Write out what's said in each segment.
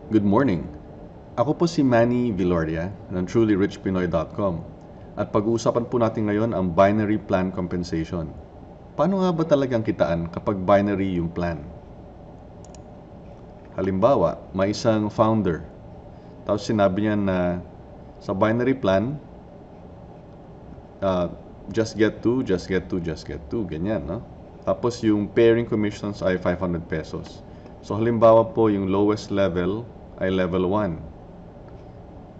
Good morning. Ako po si Manny Viloria ng trulyrichpinoy.com at pag-uusapan po natin ngayon ang binary plan compensation. Paano nga ba talagang kitaan kapag binary yung plan? Halimbawa, may isang founder. Tapos sinabi niya na sa binary plan, just get two, just get two, just get two, ganyan, no? Tapos yung pairing commissions ay 500 pesos. So halimbawa po yung lowest level ay level 1.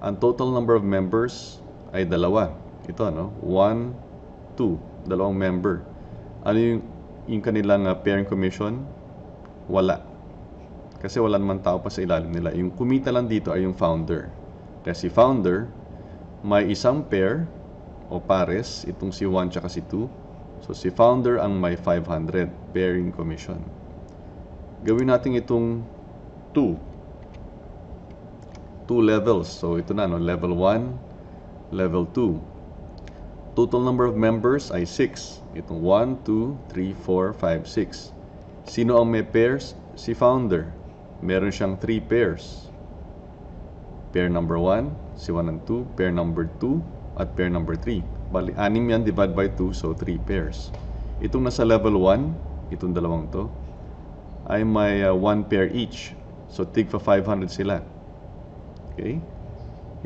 Ang total number of members ay dalawa. Ito, no? 1, 2, dalawang member. Ano yung kanilang pairing commission? Wala. Kasi wala naman tao pa sa ilalim nila. Yung kumita lang dito ay yung founder. Kasi si founder, may isang pair o pares, itong si 1 tsaka si 2. So si founder ang may 500 pairing commission. Gawin natin itong 2 levels. So ito na, no? Level 1, level 2. Total number of members ay 6. Itong 1, 2, 3, 4, 5, 6. Sino ang may pairs? Si founder. Meron siyang 3 pairs. Pair number 1, si 1 and 2. Pair number 2, at pair number 3. Bali, 6 yan, divide by 2, so 3 pairs. Itong nasa level 1, itong dalawang to, ay may 1 pair each. So, tig pa 500 sila. Okay?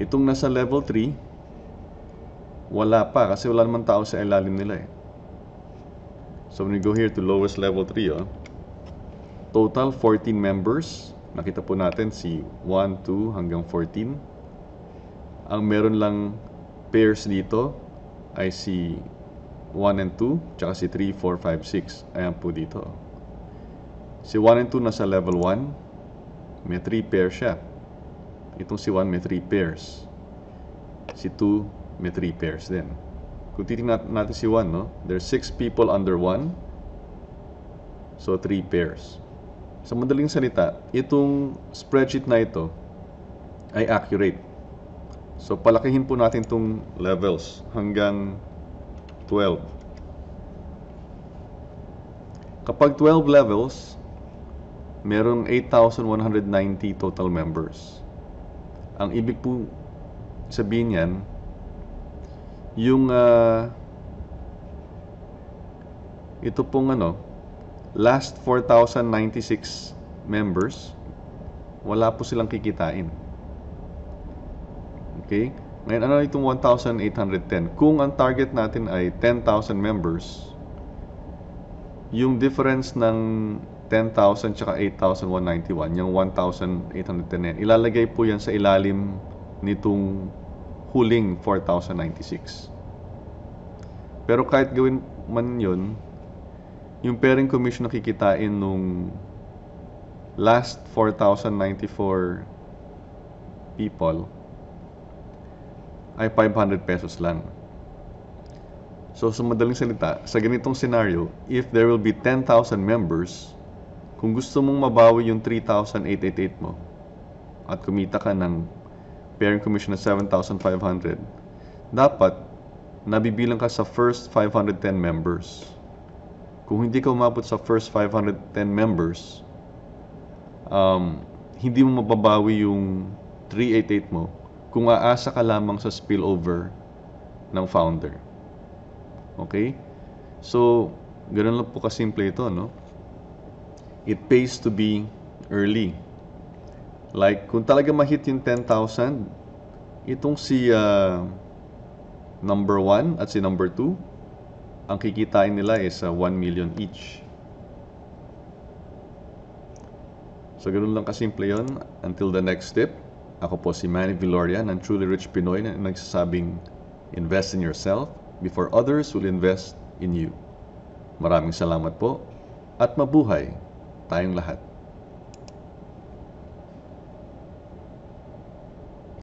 Itong nasa level 3, wala pa kasi wala naman tao sa ilalim nila eh. So, when we go here to lowest level 3, total 14 members. Nakita po natin si 1, 2 hanggang 14. Ang meron lang pairs dito ay si 1 and 2, tsaka si 3, 4, 5, 6. Ayan po dito. Si 1 and 2 nasa level 1, may 3 pairs siya. Itong si 1 may 3 pairs. Si 2 may 3 pairs din. Kung titingnan natin si 1, no? There's 6 people under 1. So 3 pairs. Sa madaling salita, itong spreadsheet na ito ay accurate. So palakihin po natin itong levels hanggang 12. Kapag 12 levels, merong 8,190 total members. Ang ibig po sabihin yan, yung ito pong last 4,096 members, wala po silang kikitain. Okay? Ngayon, ano itong 1,810? Kung ang target natin ay 10,000 members, yung difference ng 10,000 tsaka 8,191, yung 1,810 yan, ilalagay po yan sa ilalim nitong huling 4,096. Pero kahit gawin man yun, yung pairing commission na kikitain nung last 4,094 people ay 500 pesos lang. So, sa madaling salita, sa ganitong scenario, if there will be 10,000 members, kung gusto mong mabawi yung 3,888 mo at kumita ka ng pairing commission na 7,500, dapat nabibilang ka sa first 510 members. Kung hindi ka umabot sa first 510 members, hindi mo mababawi yung 388 mo kung aasa ka lamang sa spillover ng founder. Okay? So, ganun lang po kasimple ito, no? It pays to be early. Like, kung talaga ma-hit yung 10,000, itong si number 1 at si number 2, ang kikitain nila is 1 million each. So, ganun lang kasimple yun. Until the next step, ako po si Manny Viloria ng Truly Rich Pinoy na nagsasabing, invest in yourself before others will invest in you. Maraming salamat po at mabuhay tayong lahat.